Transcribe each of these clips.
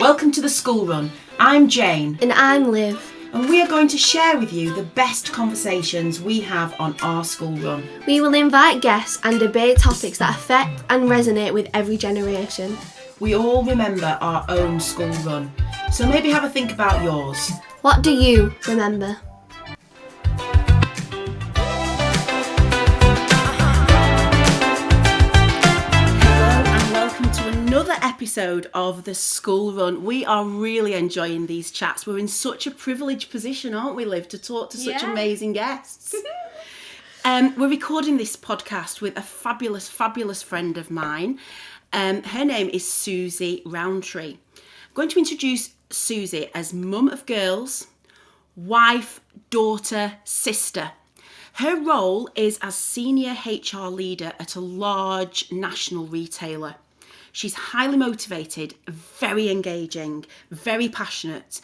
Welcome to the School Run. I'm Jane. And I'm Liv. And we are going to share with you the best conversations we have on our school run. We will invite guests and debate topics that affect and resonate with every generation. We all remember our own school run, so maybe have a think about yours. What do you remember? Another episode of the School Run. We are really enjoying these chats. We're in such a privileged position, aren't we, Liv, to talk to such amazing guests. We're recording this podcast with a fabulous friend of mine. Her name is Suzy Rowntree. I'm going to introduce Suzy as mum of girls, wife, daughter, sister. Her role is as senior HR leader at a large national retailer. She's highly motivated, very engaging, very passionate,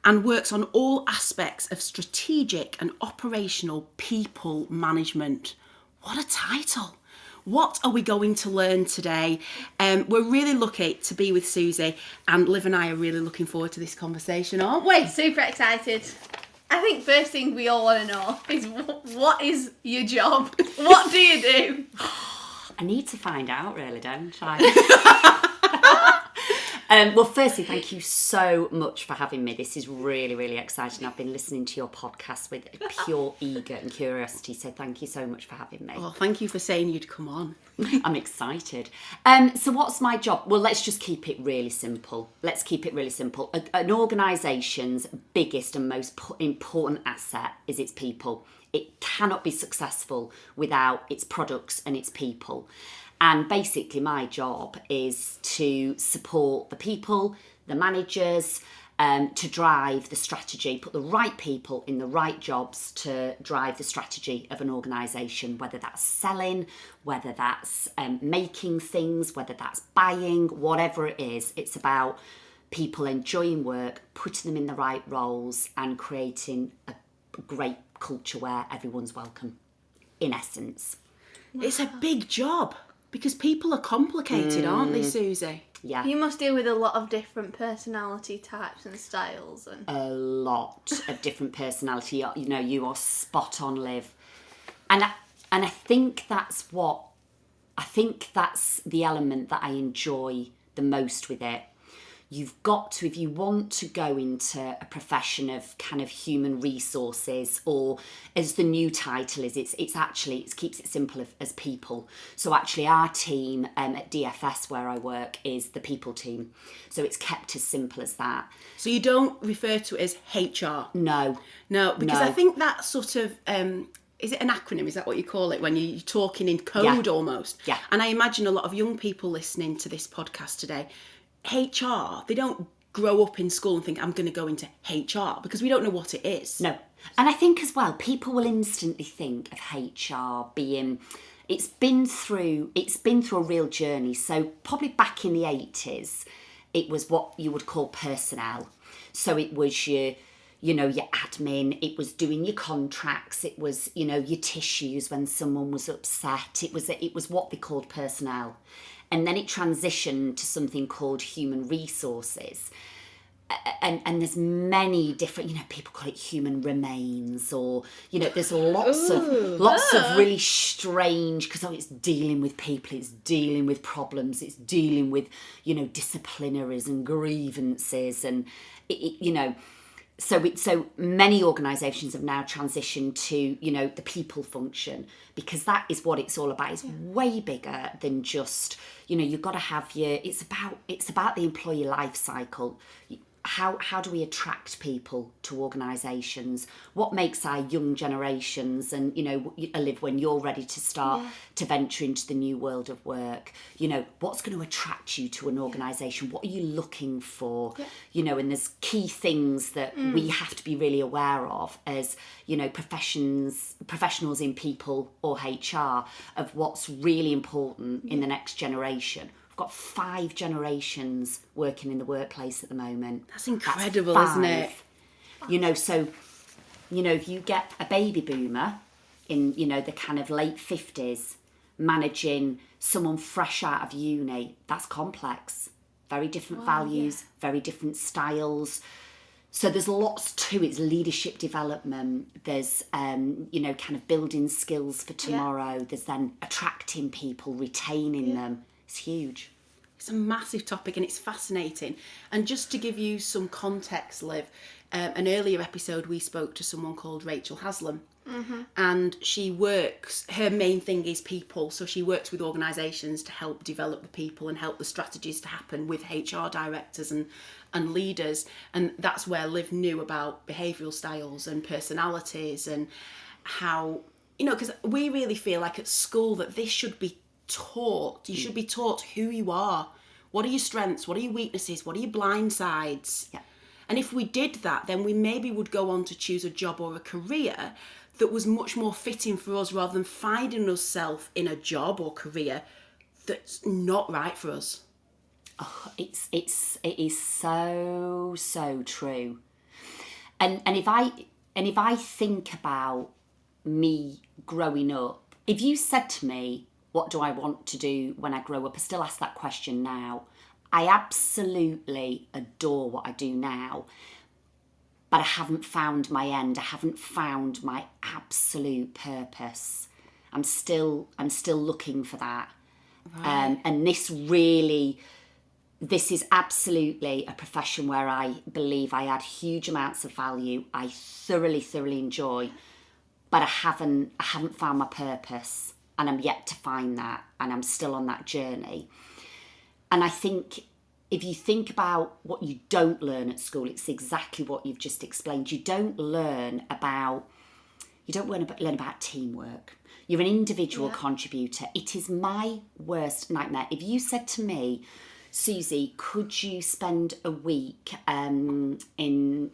and works on all aspects of strategic and operational people management. What a title! What are we going to learn today? We're really lucky to be with Suzy, and Liv and I are really looking forward to this conversation, aren't we? Super excited. I think first thing we all want to know is what is your job? What do you do? I need to find out, really, don't I? Well, firstly, thank you so much for having me. This is really exciting. I've been listening to your podcast with pure eager and curiosity, so thank you so much for having me. Well, thank you for saying you'd come on. I'm excited. So what's my job? Well, let's just keep it really simple. An organisation's biggest and most important asset is its people. It cannot be successful without its products and its people. And basically my job is to support the people, the managers, to drive the strategy, put the right people in the right jobs to drive the strategy of an organisation, whether that's selling, whether that's making things, whether that's buying, whatever it is. It's about people enjoying work, putting them in the right roles and creating a great culture where everyone's welcome, in essence. It's a big job because people are complicated, aren't they, Suzy? Yeah. You must deal with a lot of different personality types and styles. And a lot of different personality. You know, you are spot on, Liv. And I think that's the element that I enjoy the most with it. You've got to, if you want to go into a profession of kind of human resources, or as the new title is, it keeps it simple as people. So actually our team at DFS where I work is the people team. So it's kept as simple as that. So you don't refer to it as HR? No, because I think that sort of... is it an acronym? Is that what you call it when you're talking in code almost? Yeah. And I imagine a lot of young people listening to this podcast today, HR, they don't grow up in school and think, I'm going to go into HR, because we don't know what it is. No. And I think as well, people will instantly think of HR being, it's been through a real journey. So probably back in the 80s, it was what you would call personnel. So it was your admin, it was doing your contracts, it was, your tissues when someone was upset. It was what they called personnel. And then it transitioned to something called human resources. And there's many different, people call it human remains, or, there's lots of really strange, because it's dealing with people, it's dealing with problems, it's dealing with, disciplinaries and grievances, and, So many organisations have now transitioned to, the people function, because that is what it's all about. It's way bigger than just, you've got to have it's about the employee life cycle. How do we attract people to organisations? What makes our young generations, and Liv, when you're ready to start to venture into the new world of work, what's going to attract you to an organisation? What are you looking for? And there's key things that we have to be really aware of as professionals in people or HR, of what's really important in the next generation. Got 5 generations working in the workplace at the moment. That's incredible, isn't it? So if you get a baby boomer in, the kind of late 50s managing someone fresh out of uni, that's complex. very different values, very different styles. So there's lots to it. It's leadership development. There's, kind of building skills for tomorrow. There's then attracting people, retaining them. It's huge. It's a massive topic and it's fascinating. And just to give you some context, Liv, an earlier episode we spoke to someone called Rachel Haslam. And she works, her main thing is people. So she works with organisations to help develop the people and help the strategies to happen with HR directors and leaders. And that's where Liv knew about behavioural styles and personalities and how, because we really feel like at school that this should be taught. You should be taught who you are. What are your strengths? What are your weaknesses? What are your blind sides? Yeah. And if we did that, then we maybe would go on to choose a job or a career that was much more fitting for us rather than finding ourselves in a job or career that's not right for us. Oh, it is so true. And if I think about me growing up, if you said to me, what do I want to do when I grow up? I still ask that question now. I absolutely adore what I do now, but I haven't found my end. I haven't found my absolute purpose. I'm still looking for that. Right. And this is absolutely a profession where I believe I add huge amounts of value. I thoroughly enjoy, but I haven't found my purpose, and I'm yet to find that, and I'm still on that journey. And I think if you think about what you don't learn at school, it's exactly what you've just explained. You don't learn about teamwork. You're an individual contributor. It is my worst nightmare. If you said to me, Suzy, could you spend a week in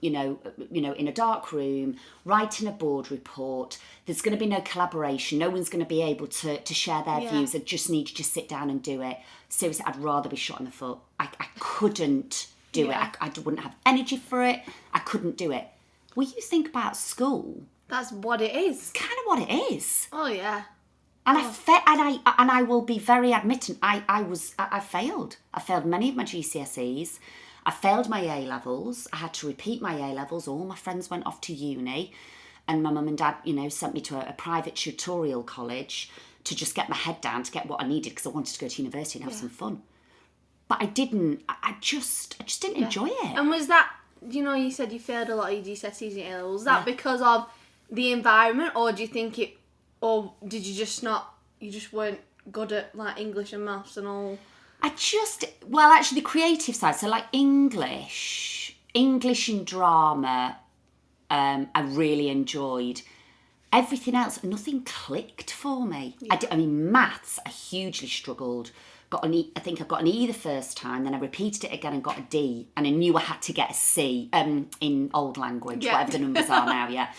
a dark room writing a board report? There's going to be no collaboration. No one's going to be able to share their views. I just need you to sit down and do it. Seriously, I'd rather be shot in the foot. I couldn't do it. I wouldn't have energy for it. I couldn't do it. Well, you think about school. That's what it is. It's kind of what it is. Oh yeah. And I will be very admittant. I failed. I failed many of my GCSEs. I failed my A levels. I had to repeat my A levels. All my friends went off to uni, and my mum and dad, sent me to a private tutorial college to just get my head down to get what I needed because I wanted to go to university and have some fun. But I didn't. I just didn't enjoy it. And was that, you said you failed a lot of your GCSEs and A levels. Was that because of the environment, or do you think it? Or did you just weren't good at like English and maths and all? Actually the creative side, so like English and drama, I really enjoyed. Everything else, nothing clicked for me. Yeah. Maths, I hugely struggled. I think I got an E the first time, then I repeated it again and got a D, and I knew I had to get a C in old language, whatever the numbers are now,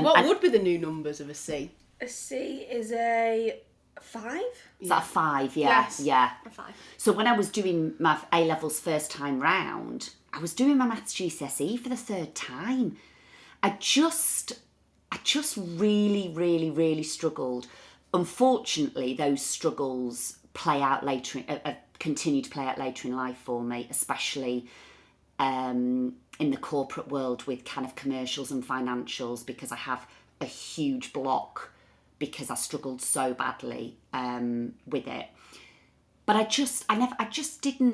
What would be the new numbers of a C? A C is a 5. Is that a 5? Yeah. Yes. Yeah. A 5. So when I was doing my A levels first time round, I was doing my maths GCSE for the third time. I just really struggled. Unfortunately, those struggles continue to play out later in life for me, especially in the corporate world with kind of commercials and financials, because I have a huge block because I struggled so badly with it. But I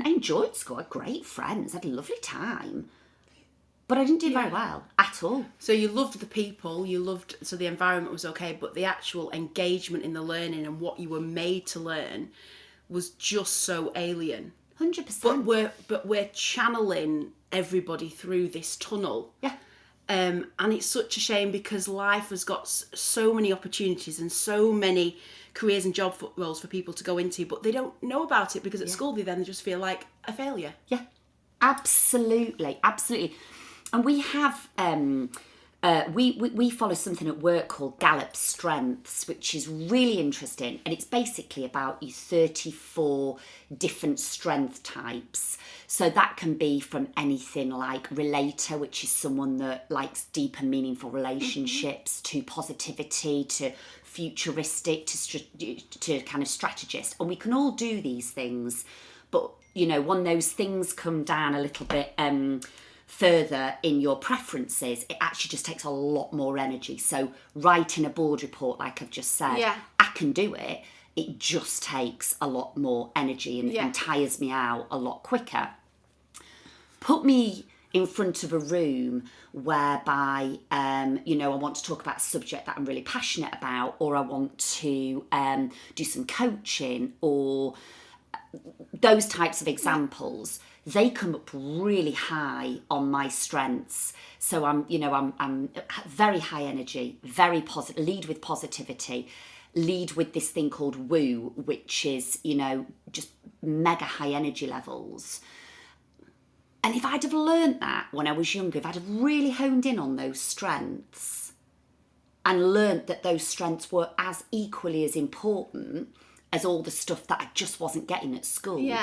enjoyed school. I had great friends. I had a lovely time. But I didn't do very well at all. So you loved the people, so the environment was okay, but the actual engagement in the learning and what you were made to learn was just so alien. 100%. But we're channeling everybody through this tunnel. Yeah. And it's such a shame because life has got so many opportunities and so many careers and job roles for people to go into, but they don't know about it because at school they just feel like a failure. Yeah, absolutely. And we have we follow something at work called Gallup Strengths, which is really interesting, and it's basically about your 34 different strength types. So that can be from anything like relator, which is someone that likes deep and meaningful relationships, to positivity, to futuristic, to kind of strategist. And we can all do these things, But, you know, when those things come down a little bit further in your preferences, it actually just takes a lot more energy. So writing a board report, like I've just said, I can do it. It just takes a lot more energy and tires me out a lot quicker. Put me in front of a room whereby, you know, I want to talk about a subject that I'm really passionate about, or I want to do some coaching, or those types of examples. They come up really high on my strengths. So I'm very high energy, very positive, lead with positivity, lead with this thing called woo, which is, you know, just mega high energy levels. And if I'd have learnt that when I was younger, if I'd have really honed in on those strengths and learnt that those strengths were as equally as important as all the stuff that I just wasn't getting at school,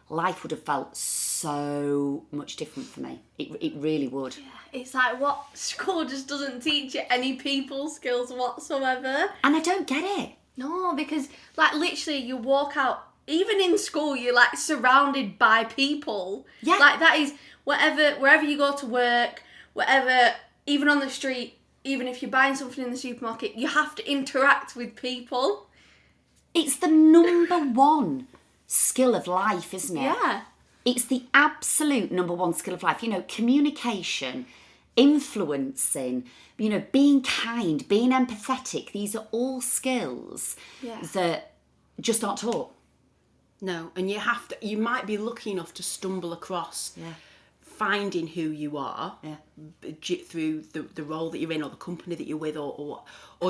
life would have felt so much different for me. It really would. Yeah. It's like, what, school just doesn't teach you any people skills whatsoever. And I don't get it. No, because, like, literally you walk out, even in school, you're, like, surrounded by people. Yeah. Like, that is, wherever you go to work, wherever, even on the street, even if you're buying something in the supermarket, you have to interact with people. It's the number one skill of life, isn't it? Yeah. It's the absolute number one skill of life. You know, communication, influencing, you know, being kind, being empathetic. These are all skills that just aren't taught. No, and you might be lucky enough to stumble across finding who you are through the role that you're in, or the company that you're with, or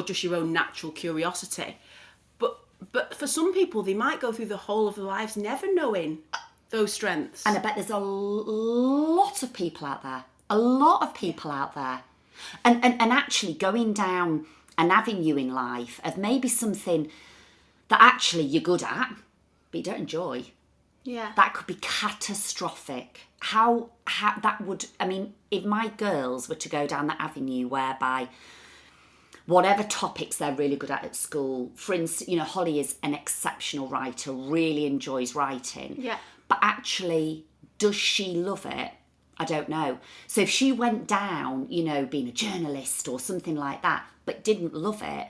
just your own natural curiosity. But for some people, they might go through the whole of their lives never knowing those strengths. And I bet there's a lot of people out there. And actually going down an avenue in life of maybe something that actually you're good at, but you don't enjoy. Yeah. That could be catastrophic. How that would, I mean, if my girls were to go down that avenue whereby whatever topics they're really good at school, for instance, you know, Holly is an exceptional writer, really enjoys writing. Yeah. But actually, does she love it? I don't know. So if she went down, you know, being a journalist or something like that, but didn't love it,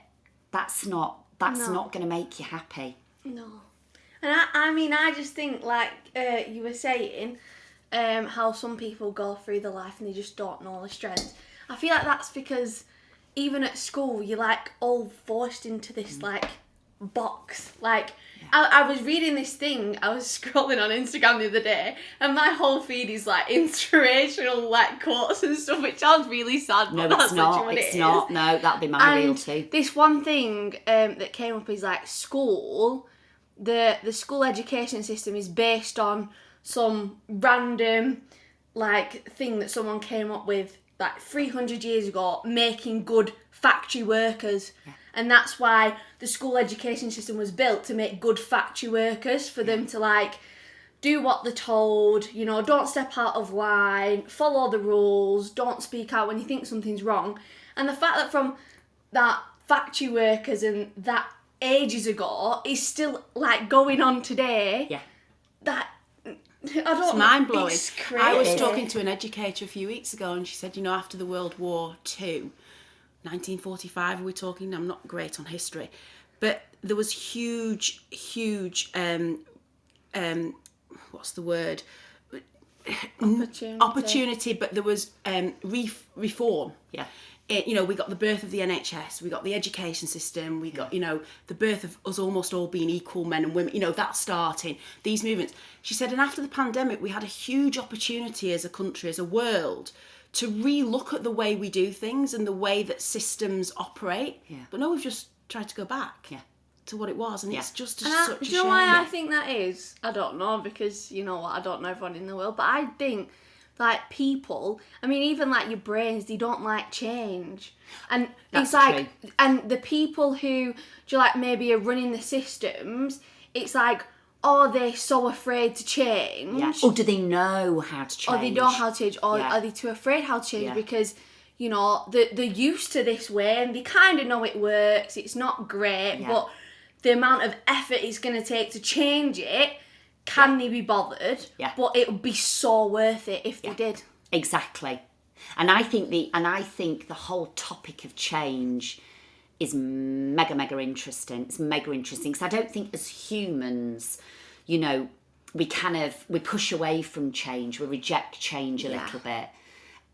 that's not going to make you happy. No. And I mean, I just think, like you were saying, how some people go through their life and they just don't know their strengths. I feel like that's because even at school, you're, like, all forced into this, like, box. Like, I was reading this thing, I was scrolling on Instagram the other day, and my whole feed is, like, inspirational, like, quotes and stuff, which sounds really sad. No, but it's not. It's not. No, that'd be my reel too. This one thing that came up is, like, school. The school education system is based on some random, like, thing that someone came up with, like, 300 years ago, making good factory workers. Yeah. And that's why the school education system was built, to make good factory workers, for them to, like, do what they're told, you know, don't step out of line, follow the rules, don't speak out when you think something's wrong. And the fact that from that factory workers and that ages ago is still, like, going on today, that... It's mind-blowing. It's crazy. I was talking to an educator a few weeks ago, and she said, you know, after the World War II, 1945 are we talking? I'm not great on history. But there was huge, what's the word? Opportunity, but there was reform. Yeah. You know, we got the birth of the NHS, we got the education system, we got, you know, the birth of us almost all being equal men and women, you know, that starting, these movements. She said, and after the pandemic, we had a huge opportunity as a country, as a world, to re-look at the way we do things and the way that systems operate. Yeah. But no, we've just tried to go back to what it was, and it's just such a shame. Do you know why I think that is? I don't know, because, you know what, I don't know everyone in the world, but I think, like, people, I mean, even, like, your brains, they don't like change. And That's it's like, true. and the people who, do you like, maybe are running the systems, it's like, are they so afraid to change? Yeah. Or do they know how to change? Or they know how to change, or are they too afraid how to change because, you know, they're used to this way and they kind of know it works, it's not great, but the amount of effort it's going to take to change it can they be bothered? Yeah. But it would be so worth it if they did. Exactly. And I think the whole topic of change is mega interesting. It's mega interesting because I don't think as humans, you know, we push away from change. We reject change a little bit.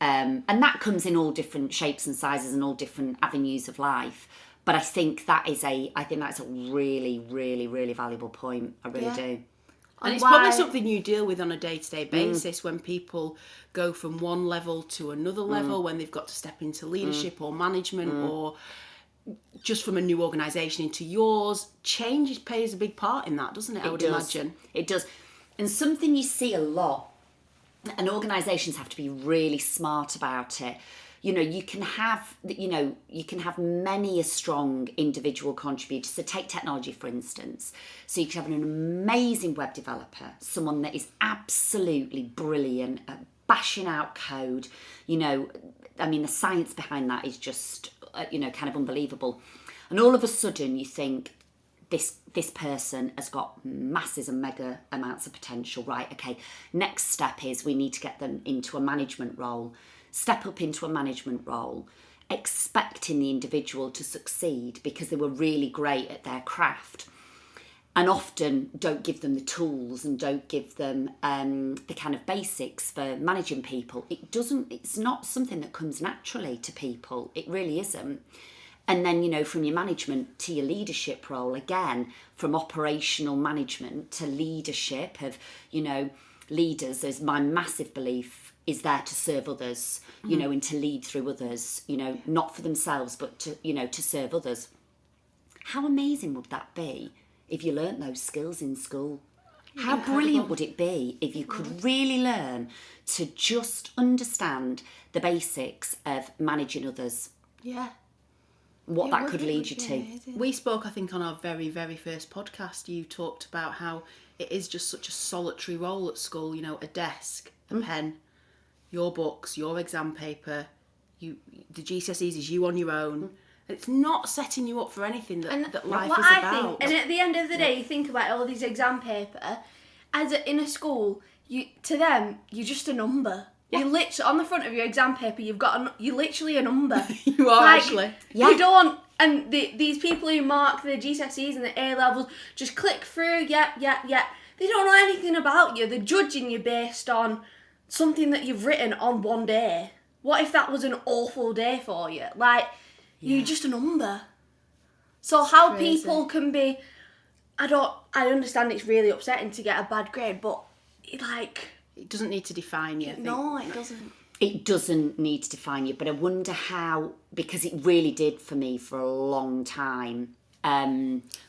And that comes in all different shapes and sizes and all different avenues of life. But I think that's a really, really, really valuable point. I really do. And it's probably something you deal with on a day-to-day basis when people go from one level to another level, when they've got to step into leadership or management or just from a new organisation into yours. Change plays a big part in that, doesn't it? I would imagine. It does. And something you see a lot, and organisations have to be really smart about it. You know, you can have many a strong individual contributor. So take technology, for instance. So you can have an amazing web developer, someone that is absolutely brilliant at bashing out code. You know, I mean, the science behind that is just, kind of unbelievable. And all of a sudden you think, this person has got masses and mega amounts of potential. Right, okay, next step is we need to get them into a management role. Step up into a management role, expecting the individual to succeed because they were really great at their craft, and often don't give them the tools and don't give them the kind of basics for managing people. It's not something that comes naturally to people. It really isn't. And then, you know, from your management to your leadership role, again, from operational management to leadership of, you know, leaders, is my massive belief is there to serve others, you know, and to lead through others, you know, not for themselves, but to serve others. How amazing would that be if you learnt those skills in school? How brilliant would it be if you could really learn to just understand the basics of managing others? Yeah. What that could lead you to. Amazing. We spoke, I think, on our very, very first podcast. You talked about how it is just such a solitary role at school, you know, a desk, a pen, your books, your exam paper, the GCSEs is you on your own. It's not setting you up for anything that life is about. And at the end of the day, you think about all these exam paper, in a school, to them, you're just a number. Yeah. You literally, on the front of your exam paper, you're literally a number. You are, actually. Yeah. You don't, and these people who mark the GCSEs and the A levels just click through, yeah. They don't know anything about you. They're judging you based on something that you've written on one day. What if that was an awful day for you? You're just a number. So it's how crazy. People can be, I understand it's really upsetting to get a bad grade, but it doesn't need to define you. No, it doesn't. It doesn't need to define you, but I wonder how, because it really did for me for a long time.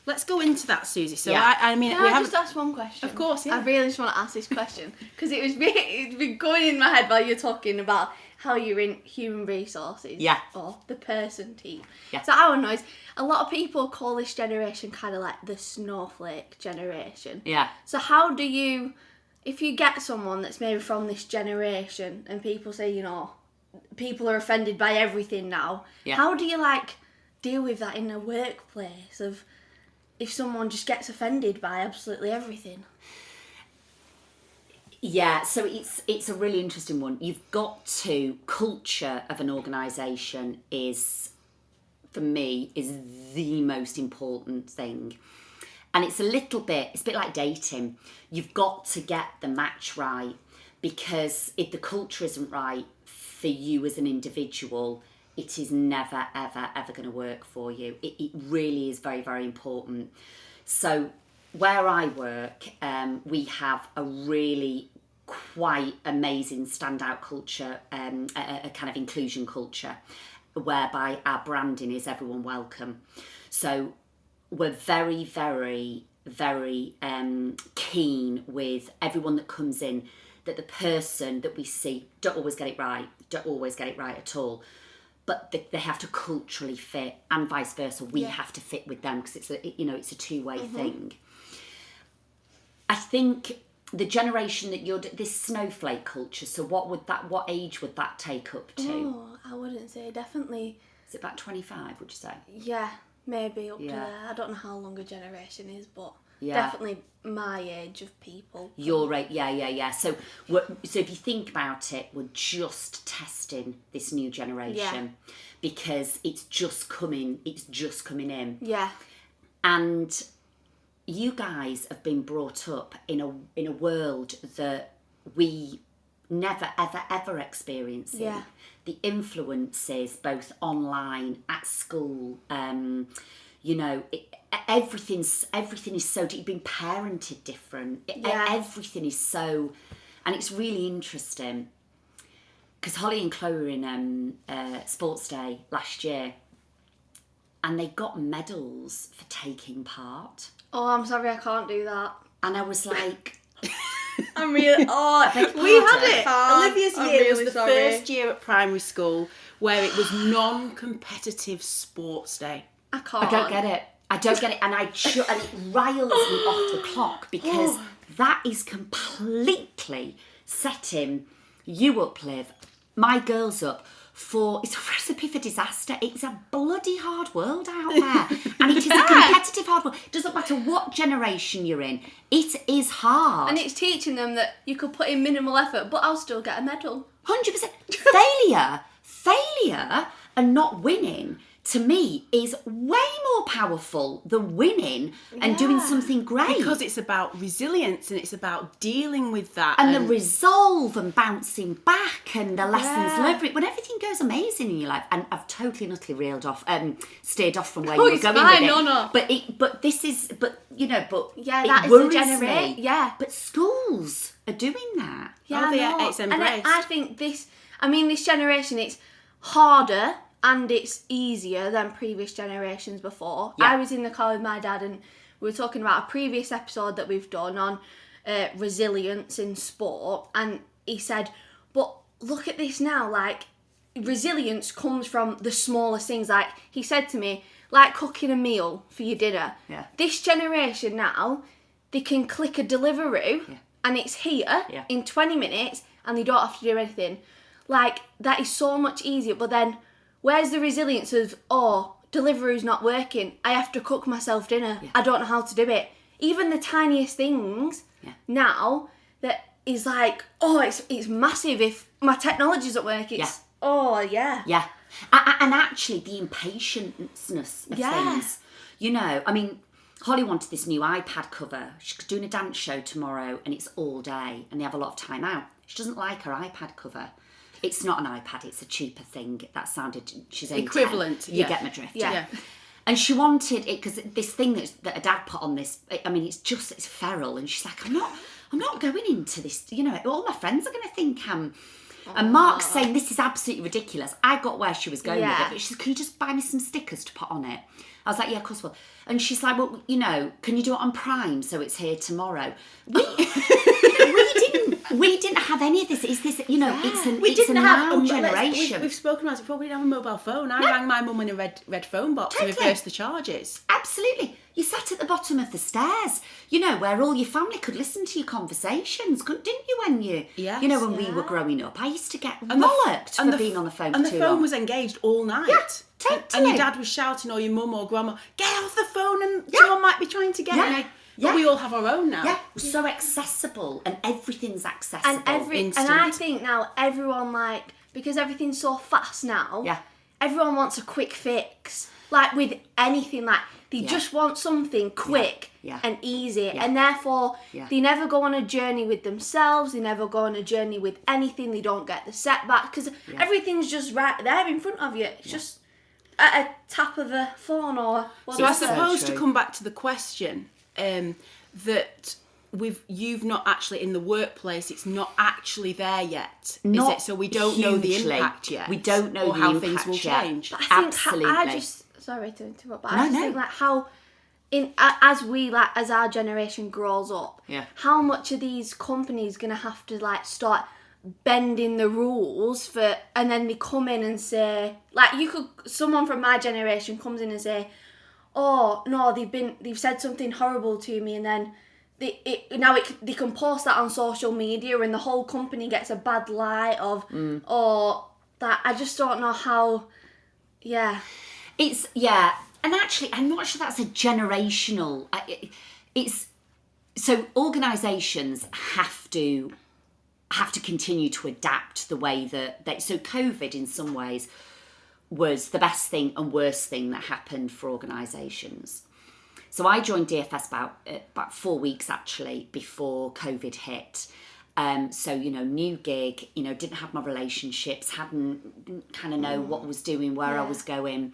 Let's go into that, Suzy. So yeah. Can I just ask one question? Of course, yeah. I really just want to ask this question because it's been going in my head while you're talking about how you're in human resources. Yeah. Or the person team. Yeah. So I want to know is, a lot of people call this generation kind of like the snowflake generation. Yeah. So how do you, if you get someone that's maybe from this generation and people say, you know, people are offended by everything now, how do you deal with that in a workplace of if someone just gets offended by absolutely everything? Yeah, so it's a really interesting one. You've got to, culture of an organisation is, for me, is the most important thing. And it's a bit like dating. You've got to get the match right, because if the culture isn't right for you as an individual, it is never, ever, ever going to work for you. It really is very, very important. So where I work, we have a really quite amazing standout culture, a kind of inclusion culture, whereby our branding is everyone welcome. So we're very, very, very keen with everyone that comes in, that the person that we see don't always get it right at all. But they have to culturally fit, and vice versa. We have to fit with them, because it's a two-way thing. I think the generation that this snowflake culture. So what age would that take up to? Oh, I wouldn't say definitely. Is it about 25? Would you say? Yeah, maybe up to there. I don't know how long a generation is, but definitely my age of people. You're right, yeah. So if you think about it, we're just testing this new generation because it's just coming in. Yeah. And you guys have been brought up in a world that we never ever experienced. Yeah. The influences both online, at school, everything is so you've been parented different. Everything is so, and it's really interesting because Holly and Chloe were in Sports Day last year, and they got medals for taking part. Oh, I'm sorry, I can't do that. And I was like, I'm really. Oh, We had it. Olivia's I'm year really was the sorry. first year at primary school where it was non-competitive sports day. I can't. I don't get it. And and it riles me off the clock because that is completely setting you up, Liv, my girls up for, it's a recipe for disaster. It's a bloody hard world out there. And it is a competitive hard world. It doesn't matter what generation you're in. It is hard. And it's teaching them that you could put in minimal effort, but I'll still get a medal. 100%. Failure and not winning, to me, is way more powerful than winning and doing something great. Because it's about resilience and it's about dealing with that. And the resolve and bouncing back and the lessons learned. When everything goes amazing in your life, and I've totally and utterly steered off from where you were going fine, with it. no. But that is that is worries the generation. me. Yeah. But schools are doing that. Yeah, Oh, I know. it's embraced. And I think this generation, it's harder and it's easier than previous generations before. Yeah. I was in the car with my dad and we were talking about a previous episode that we've done on resilience in sport, and he said, but look at this now, like, resilience comes from the smallest things. Like, he said to me, like cooking a meal for your dinner. Yeah. This generation now, they can click a Deliveroo and it's here in 20 minutes and they don't have to do anything. Like, that is so much easier. But then, where's the resilience of, Deliveroo's not working, I have to cook myself dinner, I don't know how to do it. Even the tiniest things now that is like, it's massive if my technology doesn't work. It's, Yeah. And actually, the impatientness of things. I mean, Holly wanted this new iPad cover. She's doing a dance show tomorrow and it's all day and they have a lot of time out. She doesn't like her iPad cover. It's not an iPad, it's a cheaper thing. That sounded, she's only equivalent. 10. You get my drift. Yeah. And she wanted it because this thing that her dad put on this, it's feral. And she's like, I'm not going into this, all my friends are going to think I'm... And Mark's saying this is absolutely ridiculous. I got where she was going with it, but she said, can you just buy me some stickers to put on it? I was like, yeah, of course I will. And she's like, well, can you do it on Prime so it's here tomorrow? We didn't have any of this. It's this, it's a now generation. We've spoken about it before. We didn't have a mobile phone. I rang my mum in a red phone box to reverse the charges. Absolutely. You sat at the bottom of the stairs, where all your family could listen to your conversations, didn't you? When when we were growing up, I used to get bollocked for being on the phone and for too the phone long. was engaged all night. Yeah, totally. And your dad was shouting, or your mum or grandma, get off the phone, and someone might be trying to get me. But we all have our own now. Yeah, we're so accessible, and everything's accessible. And I think now everyone, because everything's so fast now, everyone wants a quick fix. Like with anything, they just want something quick and easy, and therefore they never go on a journey with themselves. They never go on a journey with anything. They don't get the setback because everything's just right there in front of you. It's just at a tap of a phone or whatever. So I suppose to come back to the question, that you've not actually in the workplace, it's not actually there yet, is it? So we don't know the impact yet. We don't know how things will change. But I think sorry to interrupt, but I think how as our generation grows up, how much are these companies gonna have to start bending the rules for, and then they come in and say, someone from my generation comes in and say, oh no, they've said something horrible to me, and then they can post that on social media and the whole company gets a bad light of that. I just don't know how. And actually I'm not sure that's a generational, So organisations have to continue to adapt the way that so COVID in some ways was the best thing and worst thing that happened for organisations. So I joined DFS about 4 weeks actually before COVID hit. So, new gig, didn't have my relationships, didn't kind of know what I was doing, where I was going.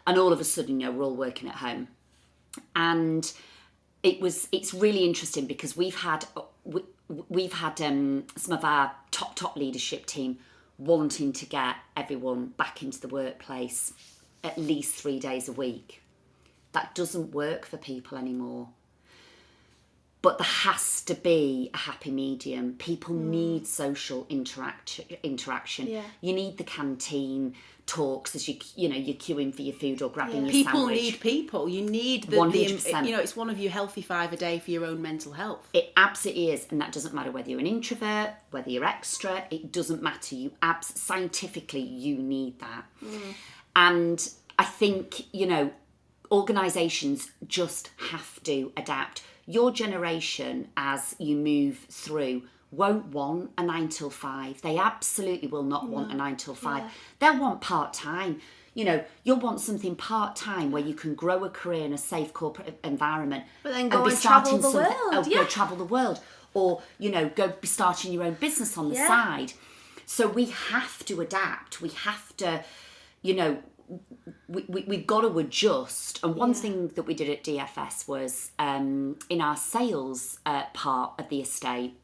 And all of a sudden, we're all working at home. And it's really interesting because we've had some of our top leadership team wanting to get everyone back into the workplace at least 3 days a week. That doesn't work for people anymore. But there has to be a happy medium. People need social interaction. Yeah. You need the canteen talks as you're queuing for your food or grabbing your people sandwich. Need people. You need the 100%. It's one of your healthy 5 a day for your own mental health. It absolutely is, and that doesn't matter whether you're an introvert, whether you're extra. It doesn't matter. Scientifically, you need that. And I think organisations just have to adapt. Your generation, as you move through, won't want a 9 till 5. They absolutely will not want a 9 till 5. Yeah. They'll want part-time. You'll want something part-time where you can grow a career in a safe corporate environment. But then go and travel the world. Go travel the world. Or, go be starting your own business on the side. So we have to adapt. We have to, we've got to adjust. And one thing that we did at DFS was in our sales part of the estate,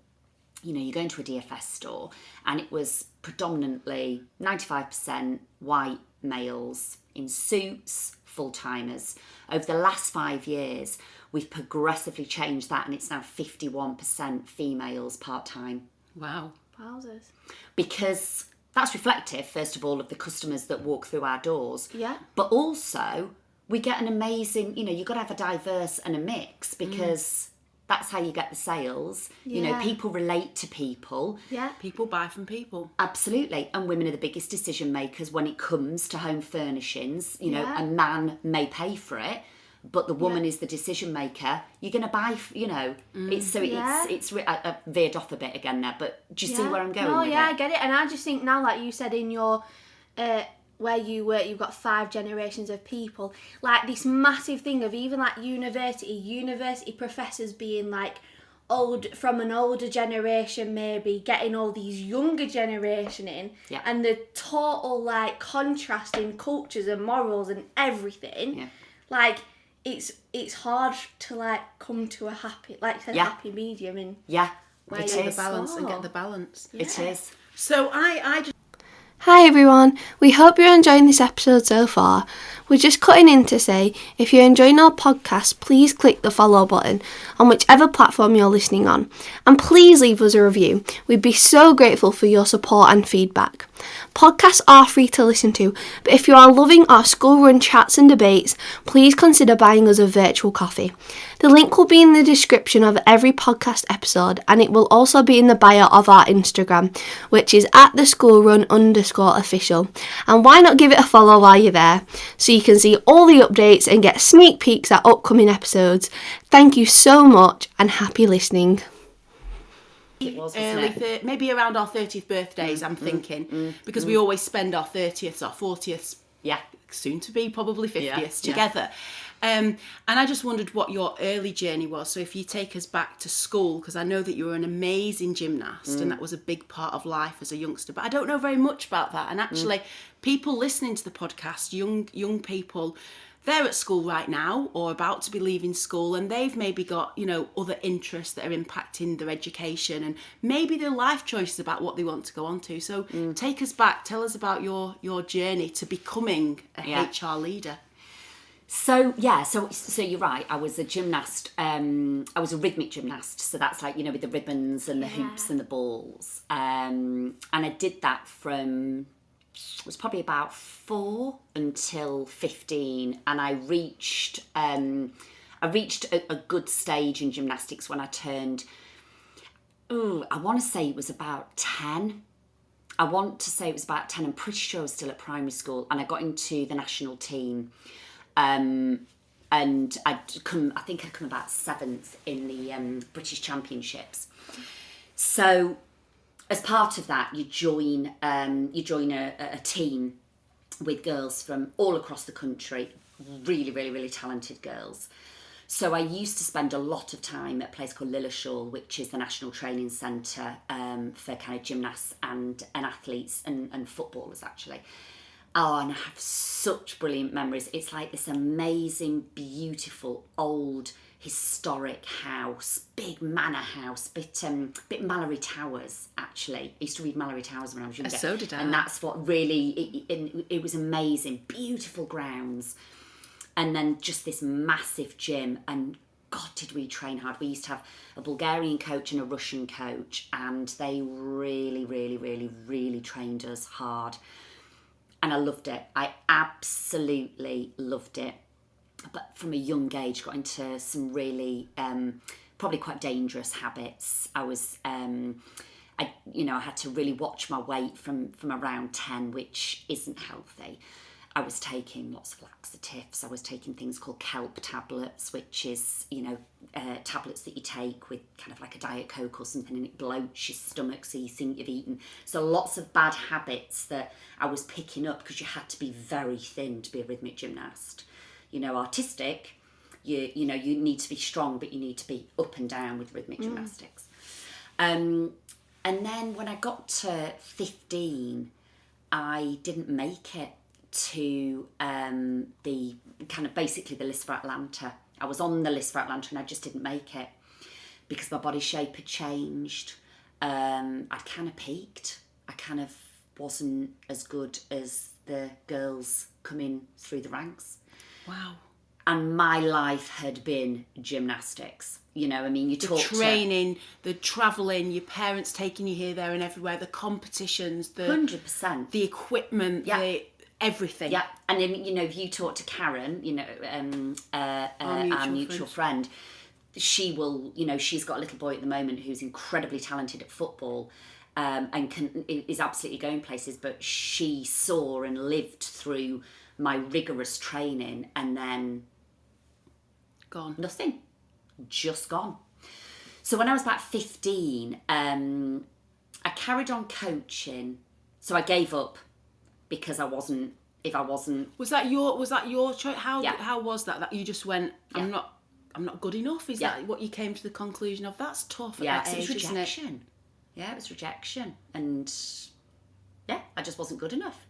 you go into a DFS store and it was predominantly 95% white males in suits, full-timers. Over the last 5 years, we've progressively changed that and it's now 51% females part-time. Wow. Wowzers. Because that's reflective, first of all, of the customers that walk through our doors. Yeah. But also, we get an amazing, you've got to have a diverse and a mix because that's how you get the sales. Yeah. People relate to people. Yeah. People buy from people. Absolutely. And women are the biggest decision makers when it comes to home furnishings. A man may pay for it, but the woman is the decision maker. You're going to buy, I veered off a bit again there, but do you see where I'm going with it? I get it. And I just think now, like you said in your, where you work, you've got 5 generations of people, like this massive thing of even like university professors being like from an older generation, maybe getting all these younger generation in, and the total like contrast in cultures and morals and everything, like it's hard to like come to a happy happy medium in where you get the balance and get the balance. It is. So I just. Hi everyone, we hope you're enjoying this episode so far. We're just cutting in to say, if you're enjoying our podcast, please click the follow button on whichever platform you're listening on. And please leave us a review. We'd be so grateful for your support and feedback. Podcasts are free to listen to, but if you are loving our school run chats and debates, please consider buying us a virtual coffee. The link will be in the description of every podcast episode, and it will also be in the bio of our Instagram, which is @theschoolrun_official. And why not give it a follow while you're there, so you can see all the updates and get sneak peeks at upcoming episodes. Thank you so much and happy listening. It was, maybe around our 30th birthdays, I'm thinking, because we always spend our 30th, our 40th, soon to be probably 50th together. And I just wondered what your early journey was. So if you take us back to school, because I know that you were an amazing gymnast and that was a big part of life as a youngster, but I don't know very much about that. And actually, people listening to the podcast, young people, they're at school right now or about to be leaving school, and they've maybe got, other interests that are impacting their education and maybe their life choices about what they want to go on to. So take us back, tell us about your journey to becoming a HR leader. So you're right. I was a gymnast. I was a rhythmic gymnast. So that's like, with the ribbons and the hoops and the balls. And I did that from, it was probably about 4 until 15. And I reached a good stage in gymnastics when I turned, I want to say it was about 10. I'm pretty sure I was still at primary school, and I got into the national team. and I think I'd come about 7th in the British Championships. So as part of that, you join a team with girls from all across the country, really, really, really talented girls. So I used to spend a lot of time at a place called Lilleshall, which is the National Training Centre for kind of gymnasts and athletes and footballers, actually. Oh, and I have such brilliant memories. It's like this amazing, beautiful, old, historic house, big manor house, bit Mallory Towers, actually. I used to read Mallory Towers when I was younger. So did I. And that's what really, it was amazing. Beautiful grounds. And then just this massive gym, and God, did we train hard. We used to have a Bulgarian coach and a Russian coach, and they really, really, really, really trained us hard. And I loved it. I absolutely loved it. But from a young age, got into some really, probably quite dangerous habits. I was, I had to really watch my weight from around 10, which isn't healthy. I was taking lots of laxatives. I was taking things called kelp tablets, which is, tablets that you take with kind of like a Diet Coke or something, and it bloats your stomach so you think you've eaten. So lots of bad habits that I was picking up, because you had to be very thin to be a rhythmic gymnast. Artistic, you need to be strong, but you need to be up and down with rhythmic gymnastics. And then when I got to 15, I didn't make it to the kind of basically the list for Atlanta. I was on the list for Atlanta and I just didn't make it because my body shape had changed. I'd kind of peaked. I kind of wasn't as good as the girls coming through the ranks. Wow. And my life had been gymnastics. You talk the training, the travelling, your parents taking you here, there and everywhere, the competitions, the 100%, the equipment, the everything. Yeah, and then, if you talk to Karen, our mutual friend, she will, she's got a little boy at the moment who's incredibly talented at football, and is absolutely going places, but she saw and lived through my rigorous training, and then gone. Nothing. Just gone. So when I was about 15, I carried on coaching. So I gave up because if I wasn't. Was that your choice? How was that? That you just went, I'm not good enough? Is that what you came to the conclusion of? That's tough at that age, it was rejection. isn't it? Yeah, it was rejection. And I just wasn't good enough.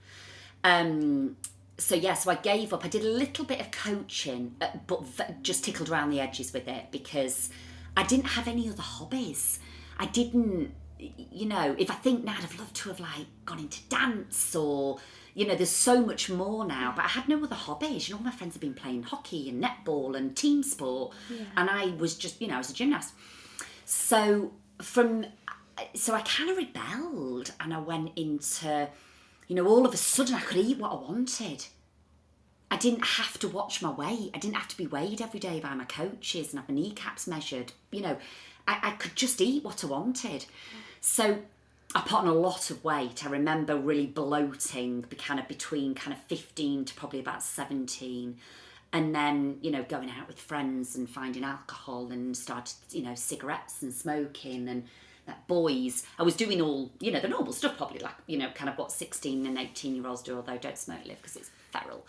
So I gave up. I did a little bit of coaching, but just tickled around the edges with it because I didn't have any other hobbies. I didn't, if I think now, I'd have loved to have gone into dance or, there's so much more now, but I had no other hobbies. All my friends have been playing hockey and netball and team sport, and I was just, I was a gymnast. So I kind of rebelled, and I went into, all of a sudden I could eat what I wanted. I didn't have to watch my weight. I didn't have to be weighed every day by my coaches and have my kneecaps measured. I could just eat what I wanted. So I put on a lot of weight. I remember really bloating between 15 to probably about 17. And then, going out with friends and finding alcohol and started, cigarettes and smoking and boys. I was doing all, the normal stuff probably what 16 and 18-year-olds do, although don't smoke, live, because it's feral.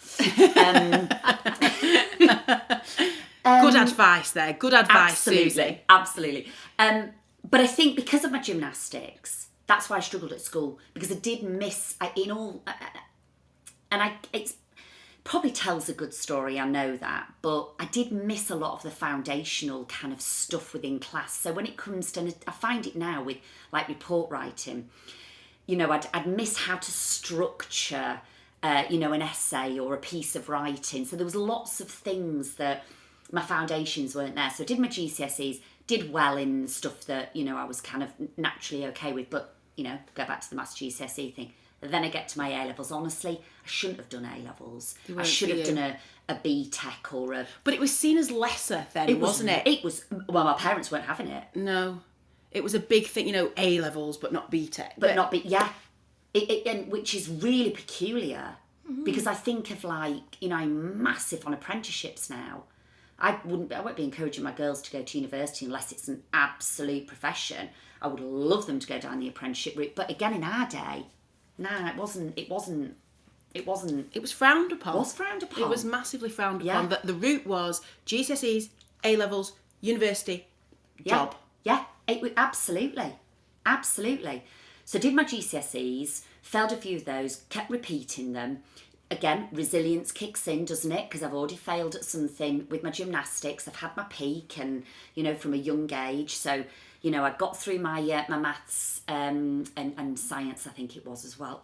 Good advice there. Good advice, absolutely, Suzy. Absolutely. But I think because of my gymnastics, that's why I struggled at school, because I did miss, it's probably tells a good story, I know that, but I did miss a lot of the foundational kind of stuff within class. So when it comes to, I find it now with report writing, I'd miss how to structure, an essay or a piece of writing. So there was lots of things that my foundations weren't there. So I did my GCSEs, did well in stuff that, I was kind of naturally okay with, but, go back to the maths GCSE thing. Then I get to my A-levels. Honestly, I shouldn't have done A-levels. I should have done a B-Tech or a... But it was seen as lesser then, wasn't it? It was... Well, my parents weren't having it. No. It was a big thing, A-levels, but not B-Tech. But not B... Yeah. And which is really peculiar, because I think of I'm massive on apprenticeships now. I won't be encouraging my girls to go to university unless it's an absolute profession. I would love them to go down the apprenticeship route. But again, in our day, it wasn't. It was frowned upon. Was frowned upon. It was massively frowned upon. That the route was GCSEs, A levels, university, job. Yeah, it was absolutely. So did my GCSEs, failed a few of those, kept repeating them. Again, resilience kicks in, doesn't it? Because I've already failed at something with my gymnastics. I've had my peak, and from a young age. So I got through my my maths and science, I think it was as well.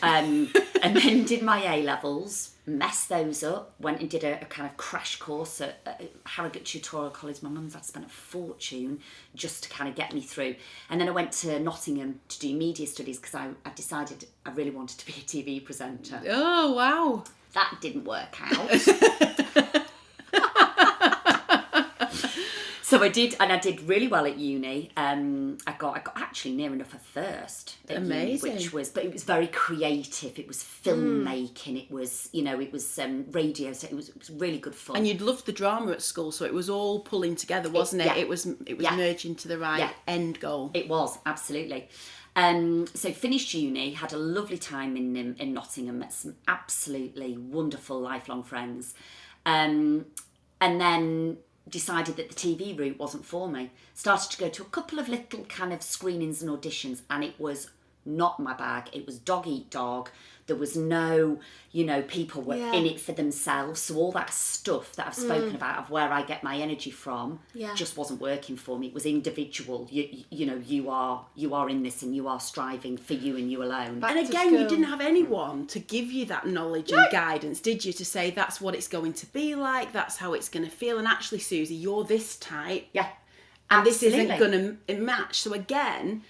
And then did my A levels, messed those up. Went and did a kind of crash course at Harrogate Tutorial College. My mum's had spent a fortune just to kind of get me through. And then I went to Nottingham to do media studies because I decided I really wanted to be a TV presenter. Oh, wow. That didn't work out. So I did, and I did really well at uni. I got actually near enough a first at Amazing. Uni, but it was very creative. It was filmmaking. It was, it was radio. So it was really good fun. And you'd loved the drama at school, so it was all pulling together, wasn't it? It was merging to the right end goal. It was, absolutely. So finished uni, had a lovely time in Nottingham, met some absolutely wonderful lifelong friends, and then decided that the TV route wasn't for me. Started to go to a couple of little kind of screenings and auditions, and it was not my bag. It was dog eat dog. There was no, people were in it for themselves. So all that stuff that I've spoken about of where I get my energy from just wasn't working for me. It was individual. You are in this and you are striving for you and you alone. And again, you didn't have anyone to give you that knowledge and guidance, did you? To say that's what it's going to be like, that's how it's going to feel. And actually, Suzy, you're this type. Yeah. And absolutely. This isn't going to match. So again,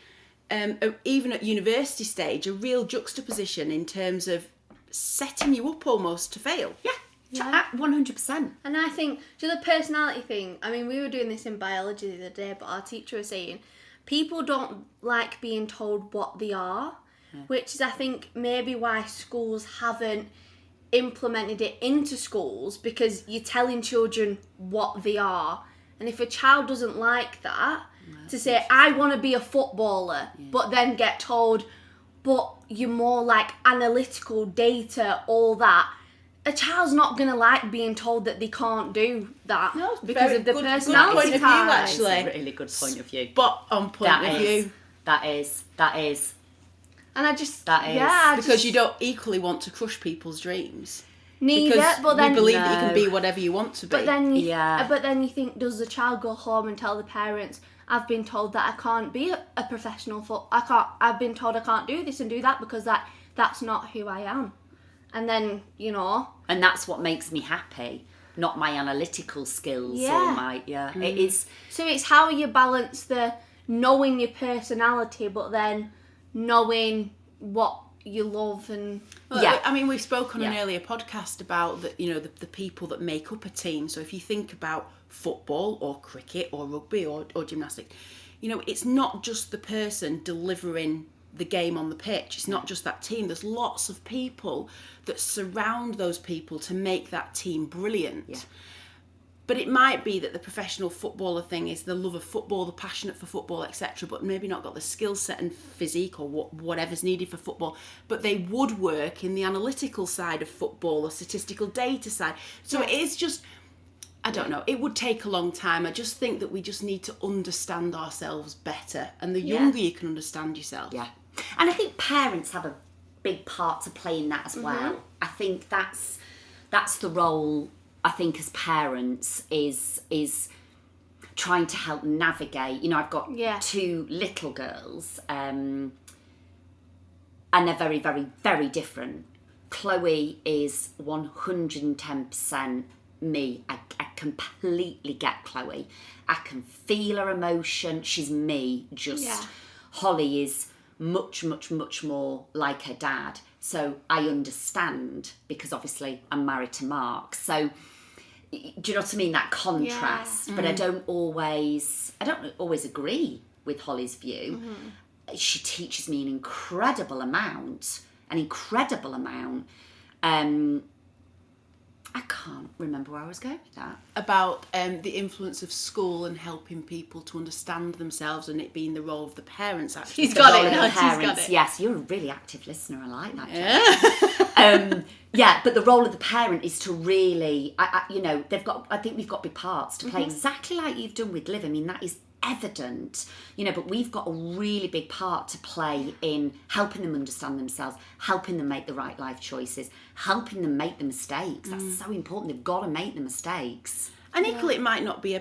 even at university stage, a real juxtaposition in terms of setting you up almost to fail. Yeah, 100%. And I think, the personality thing, I mean, we were doing this in biology the other day, but our teacher was saying, people don't like being told what they are, which is, I think, maybe why schools haven't implemented it into schools, because you're telling children what they are. And if a child doesn't like that, to say, I want to be a footballer, but then get told, but you're more like analytical, data, all that. A child's not going to like being told that they can't do that because of the personality point of view, actually. That's a really good point of view. Spot on point of view. That is. And I just... That is. Because you don't equally want to crush people's dreams. Neither, because but then... you believe that you can be whatever you want to be. But then you think, does the child go home and tell the parents, I've been told that I can't be a professional I've been told I can't do this and do that because that's not who I am. And then, And that's what makes me happy, not my analytical skills or my... It is... So it's how you balance the knowing your personality, but then knowing what you love and... Well, I mean, we spoke on an earlier podcast about the people that make up a team. So if you think about football or cricket or rugby or gymnastics, it's not just the person delivering the game on the pitch. It's not just that team. There's lots of people that surround those people to make that team brilliant. Yeah. But it might be that the professional footballer thing is the love of football, the passionate for football, etc., but maybe not got the skill set and physique or whatever's needed for football, but they would work in the analytical side of football or statistical data side. So it is just, I don't know, it would take a long time. I just think that we just need to understand ourselves better, and the younger you can understand yourself. Yeah. And I think parents have a big part to play in that as well. I think that's the role, I think, as parents is trying to help navigate. I've got two little girls, and they're very, very, very different. Chloe is 110% me. I completely get Chloe. I can feel her emotion. She's me. Holly is much, much, much more like her dad. So I understand, because obviously I'm married to Mark. So do you know what I mean? That contrast. But I don't always agree with Holly's view. She teaches me an incredible amount. I can't remember where I was going with that. About the influence of school and helping people to understand themselves, and it being the role of the parents. Actually, She's got Role it. of No, the she's got parents. it. Yes, you're a really active listener. I like that. Yeah, but the role of the parent is to really, I think we've got big parts to play, exactly like you've done with Liv. I mean, that is evident, but we've got a really big part to play in helping them understand themselves, helping them make the right life choices, helping them make the mistakes. That's so important. They've got to make the mistakes. And equally, it might not be a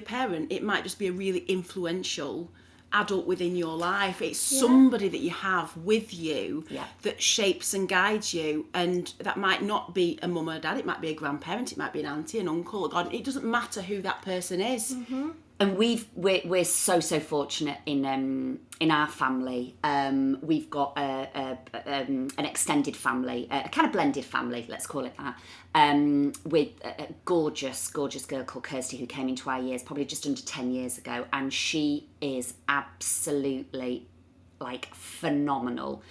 parent. It might just be a really influential adult within your life. It's somebody that you have with you that shapes and guides you, and that might not be a mum or a dad. It might be a grandparent. It might be an auntie, an uncle, a god. It doesn't matter who that person is. And we're so fortunate in our family. We've got an extended family, a kind of blended family, let's call it that, with a gorgeous girl called Kirsty, who came into our years probably just under 10 years ago, and she is absolutely phenomenal.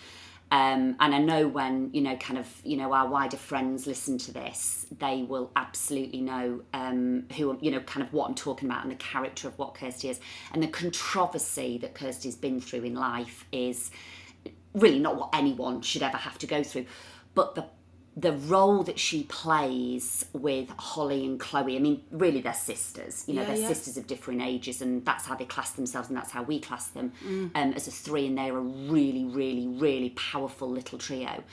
And I know when, our wider friends listen to this, they will absolutely know who, kind of what I'm talking about and the character of what Kirsty is. And the controversy that Kirsty's been through in life is really not what anyone should ever have to go through. But the role that she plays with Holly and Chloe, I mean, really they're sisters, they're sisters of different ages, and that's how they class themselves, and that's how we class them as a three, and they're a really, really, really powerful little trio.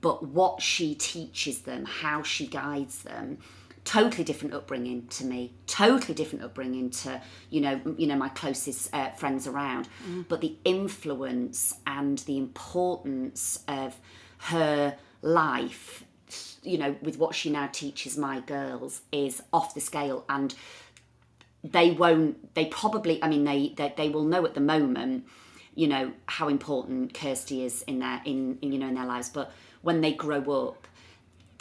But what she teaches them, how she guides them, totally different upbringing to me, totally different upbringing to, my closest friends around. But the influence and the importance of her life, with what she now teaches my girls, is off the scale. And they will know at the moment, how important Kirsty is in their lives. But when they grow up,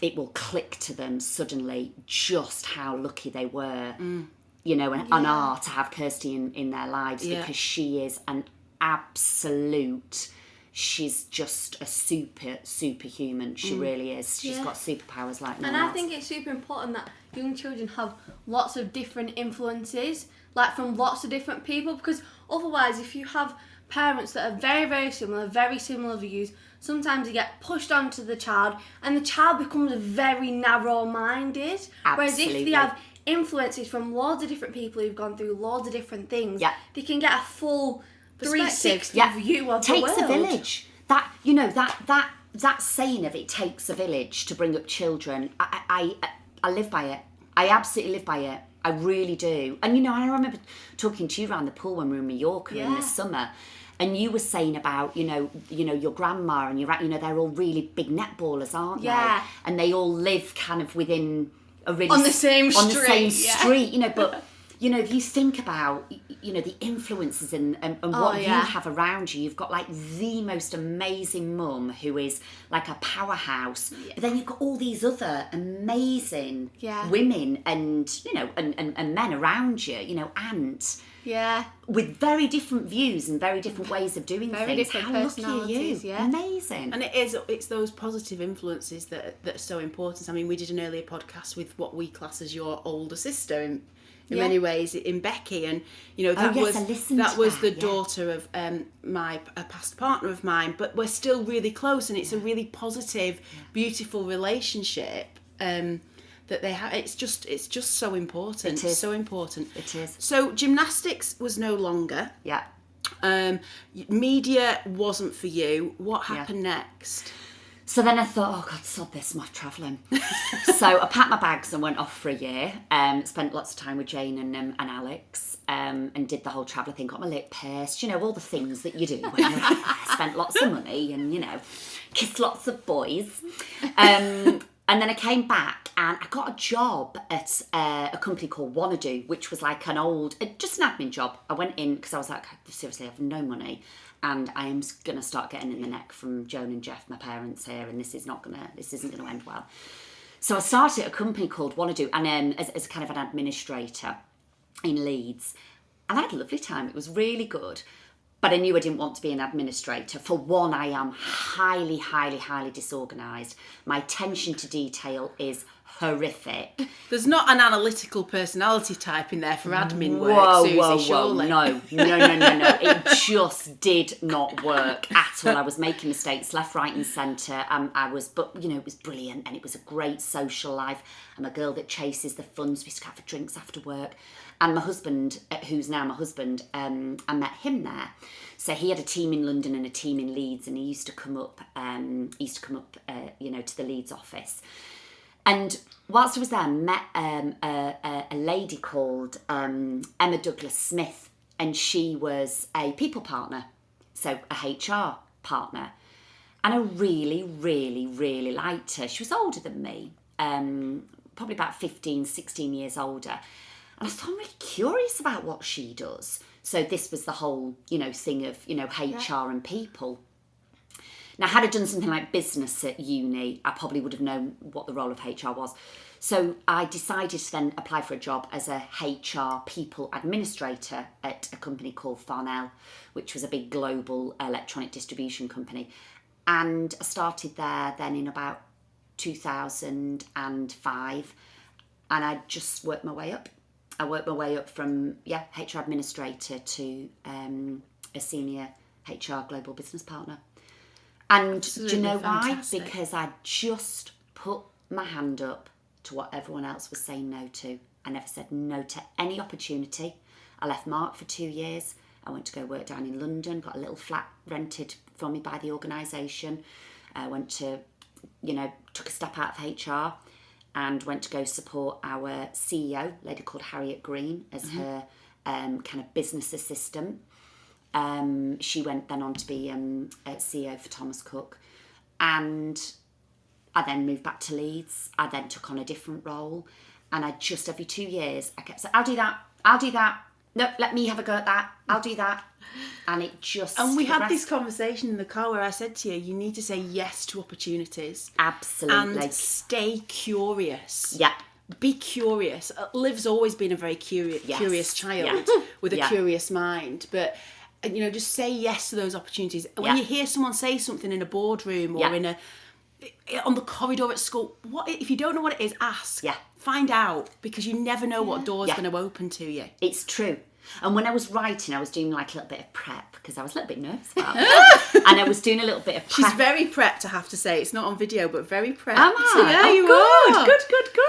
it will click to them suddenly just how lucky they were, and are to have Kirsty in their lives, because she is an absolute. She's just a superhuman. She really is. She's got superpowers like no one else. And I think it's super important that young children have lots of different influences, from lots of different people, because otherwise, if you have parents that are very, very similar views, sometimes you get pushed onto the child, and the child becomes very narrow-minded. Absolutely. Whereas if they have influences from loads of different people who've gone through loads of different things, they can get a full 360 view of the world. Takes a village. That saying of it takes a village to bring up children. I live by it. I absolutely live by it. I really do. And I remember talking to you around the pool when we were in Mallorca in the summer, and you were saying about your grandma and they're all really big netballers, aren't they? And they all live kind of within a really on the same street. But if you think about, the influences and what you have around you, you've got the most amazing mum who is like a powerhouse. But then you've got all these other amazing women and, and men around you, aunts. Yeah. With very different views and very different ways of doing very things. Different How lucky are you? Yeah. Amazing. And it's those positive influences that are so important. I mean, we did an earlier podcast with what we class as your older sister in many ways, in Becky, and that was the daughter of a past partner of mine, but we're still really close, and it's a really positive, beautiful relationship that they have. It's just so important. It is. It's so important. It is. So gymnastics was no longer. Yeah. Media wasn't for you. What happened next? So then I thought, oh God, sod this, I'm off travelling. So I packed my bags and went off for a year. Spent lots of time with Jane and Alex, and did the whole travel thing. Got my lip pierced, all the things that you do when you're spent lots of money and kissed lots of boys. And then I came back and I got a job at a company called Wanna Do, which was like just an admin job. I went in because I was like, seriously, I have no money. And I am going to start getting in the neck from Joan and Jeff, my parents here, and this isn't going to end well. So I started at a company called Wanna Do, and as kind of an administrator in Leeds. And I had a lovely time. It was really good. But I knew I didn't want to be an administrator. For one, I am highly, highly, highly disorganised. My attention to detail is horrific. There's not an analytical personality type in there for admin work, Whoa, Suzy, whoa, surely. whoa. No. It just did not work at all. I was making mistakes left, right and centre. But it was brilliant, and it was a great social life. I'm a girl that chases the fun, so we used to go out for drinks after work. And my husband, who's now my husband, I met him there. So he had a team in London and a team in Leeds, and he used to come up, to the Leeds office. And whilst I was there, I met a lady called Emma Douglas Smith, and she was a people partner, so a HR partner. And I really, really, really liked her. She was older than me, probably about 15, 16 years older. And I thought, I'm really curious about what she does. So this was the whole, thing of, HR and people. Now, had I done something like business at uni, I probably would have known what the role of HR was. So I decided to then apply for a job as a HR people administrator at a company called Farnell, which was a big global electronic distribution company. And I started there then in about 2005, and I just worked my way up. I worked my way up from, HR administrator to a senior HR global business partner. And Absolutely do you know fantastic. why? Because I just put my hand up to what everyone else was saying no to. I never said no to any opportunity. I left Mark for 2 years. I went to go work down in London, got a little flat rented for me by the organisation. I went to, took a step out of HR and went to go support our CEO, a lady called Harriet Green, as her kind of business assistant. She went then on to be CEO for Thomas Cook, and I then moved back to Leeds. I then took on a different role, and I just every 2 years I kept saying, I'll do that, no, let me have a go at that, I'll do that. And it just And we had progressed. this conversation in the car where I said to you need to say yes to opportunities. Absolutely. And stay curious. Yeah. Be curious. Liv's always been a very curious child with a curious mind. But, just say yes to those opportunities. When you hear someone say something in a boardroom or on the corridor at school, if you don't know what it is, ask. Yeah. Find out, because you never know what door's going to open to you. It's true. And when I was writing, I was doing like a little bit of prep because I was a little bit nervous about it. And I was doing a little bit of prep. She's very prepped, I have to say. It's not on video, but very prepped. Am I? Yeah, you good, are. Good.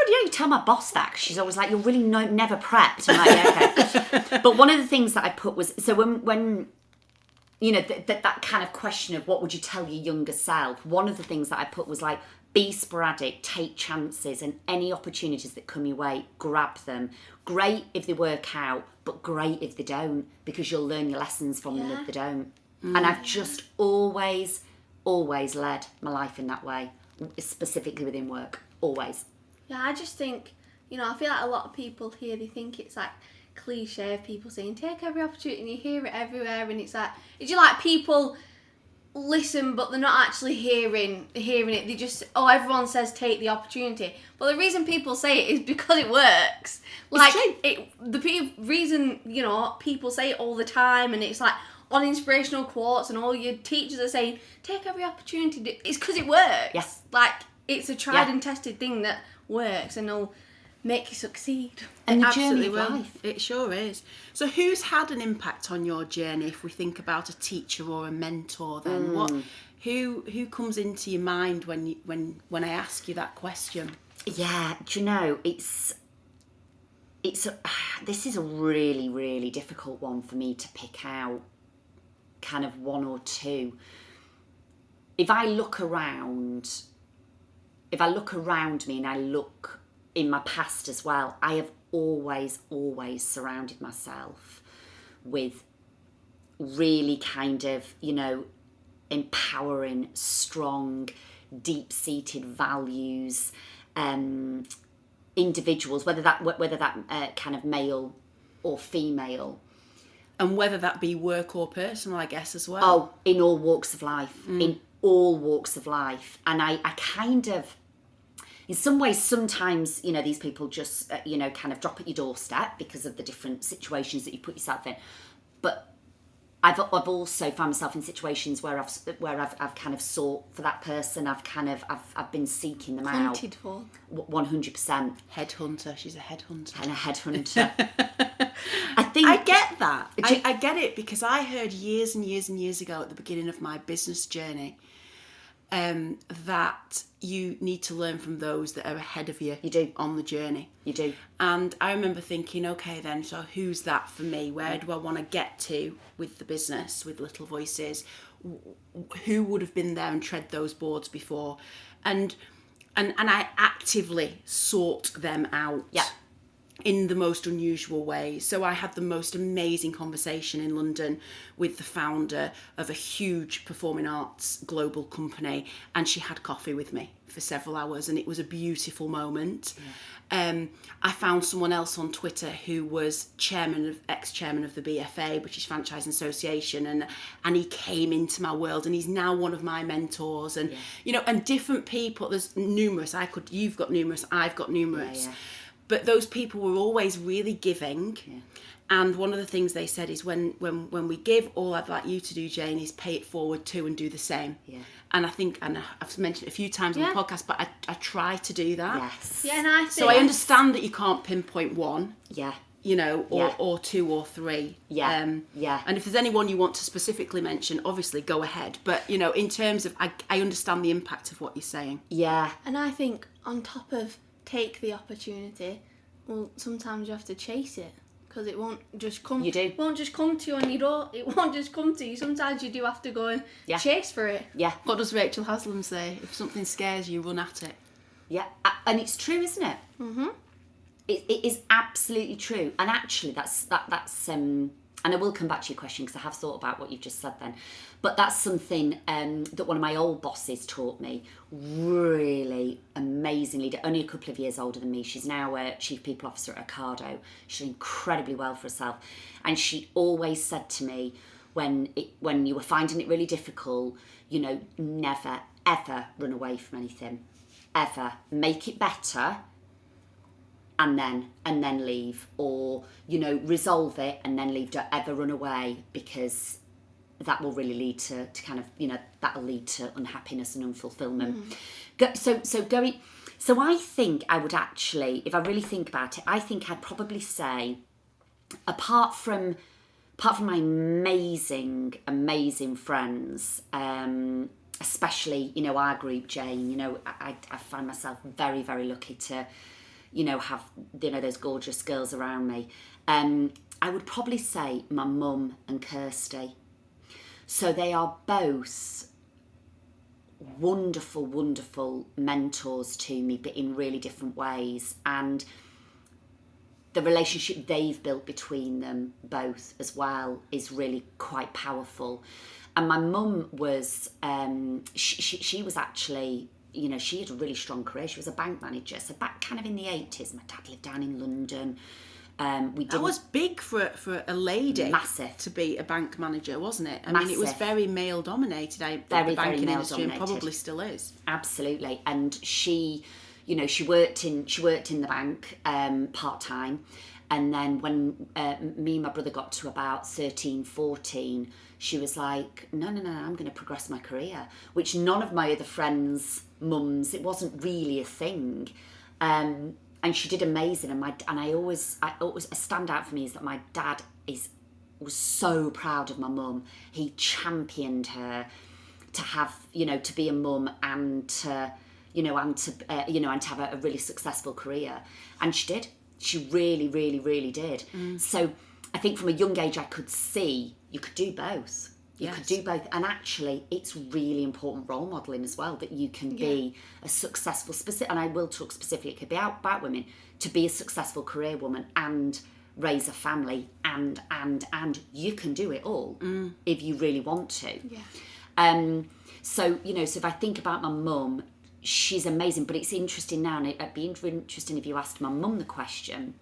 Yeah, you tell my boss that, 'cause she's always like, you're really never prepped. I'm like, yeah, okay. But one of the things that I put was, so when that kind of question of what would you tell your younger self, one of the things that I put was like, be sporadic, take chances, and any opportunities that come your way, grab them. Great if they work out, but great if they don't, because you'll learn your lessons from them if they don't. And I've just always led my life in that way, specifically within work, always. Yeah, I just think, I feel like a lot of people here, they think it's like cliche of people saying, take every opportunity, and you hear it everywhere, and it's like, people listen, but they're not actually hearing it. They just, everyone says take the opportunity. But the reason people say it is because it works. Like, reason, people say it all the time, and it's like on inspirational quotes, and all your teachers are saying, take every opportunity. It's because it works. Yes. Like, it's a tried and tested thing that works, and it'll make you succeed. And the Absolutely journey of will. life. It sure is. So who's had an impact on your journey if we think about a teacher or a mentor then? Who comes into your mind when I ask you that question? Yeah, do you know, this is a really, really difficult one for me to pick out kind of one or two. If I look around me and I look in my past as well, I have always surrounded myself with really kind of, empowering, strong, deep-seated values, individuals, whether that kind of male or female. And whether that be work or personal, I guess, as well. Oh, in all walks of life. In all walks of life. And I kind of, in some ways, sometimes, these people just, kind of drop at your doorstep because of the different situations that you put yourself in. But I've also found myself in situations where I've kind of sought for that person. I've been seeking them Hunted for. 100%. Headhunter. She's a headhunter. And a headhunter. I get that. I get it, because I heard years and years and years ago at the beginning of my business journey that you need to learn from those that are ahead of you. You do. On the journey. You do. And I remember thinking, okay then, so who's that for me? Where do I want to get to with the business, with Little Voices? Who would have been there and tread those boards before? And I actively sought them out. Yeah. In the most unusual ways. So I had the most amazing conversation in London with the founder of a huge performing arts global company, and she had coffee with me for several hours, and it was a beautiful moment. Yeah. I found someone else on Twitter who was ex-chairman of the BFA, British Franchising Association, and he came into my world, and he's now one of my mentors. And and different people. There's numerous. You've got numerous. I've got numerous. Yeah. But those people were always really giving. Yeah. And one of the things they said is when we give, all I'd like you to do, Jane, is pay it forward too and do the same. Yeah. And I think, and I've mentioned it a few times on the podcast, but I try to do that. Yes. Yeah, and I think... So I understand that you can't pinpoint one. Yeah. Or two or three. Yeah. And if there's anyone you want to specifically mention, obviously go ahead. But, in terms of, I understand the impact of what you're saying. Yeah. And I think on top of take the opportunity, well, sometimes you have to chase it, because it won't just come. You do. It won't just come to you on your door. It won't just come to you. Sometimes you do have to go and chase for it. Yeah. What does Rachel Haslam say? If something scares you, run at it. Yeah. And it's true, isn't it? Mm-hmm. It is absolutely true. And actually, that's and I will come back to your question, because I have thought about what you've just said then. But that's something that one of my old bosses taught me, really amazingly, only a couple of years older than me. She's now a Chief People Officer at Ocado. She's doing incredibly well for herself. And she always said to me, when you were finding it really difficult, never, ever run away from anything. Ever. Make it better. And then leave, or resolve it and then leave. Don't ever run away, because that will really lead to kind of that'll lead to unhappiness and unfulfillment. So I think I would actually, if I really think about it, I think I'd probably say, apart from my amazing friends, especially our group, Jane. I find myself very, very lucky to have those gorgeous girls around me. I would probably say my mum and Kirsty. So they are both wonderful, wonderful mentors to me, but in really different ways. And the relationship they've built between them both as well is really quite powerful. And my mum was, she was actually, she had a really strong career. She was a bank manager. So back kind of in the 80s, my dad lived down in London. That was big for a lady. Massive. To be a bank manager, wasn't it? Massive. Mean, it was very male dominated. The banking industry, and probably still is. Absolutely. And she, she worked in the bank part time. And then when me and my brother got to about 13, 14, she was like, no, I'm going to progress my career, which none of my other friends' mums, it wasn't really a thing. And she did amazing. And I always a standout for me is that my dad was so proud of my mum. He championed her to have, to be a mum and to, and to have a really successful career. And she did. She really, really, really did. So I think from a young age, I could see you could do both. You could do both. And actually, it's really important role modelling as well, that you can be a successful, and I will talk specifically, it could be about women, to be a successful career woman and raise a family and you can do it all if you really want to. Yeah. So if I think about my mum, she's amazing, but it's interesting now, and it'd be interesting if you asked my mum the question,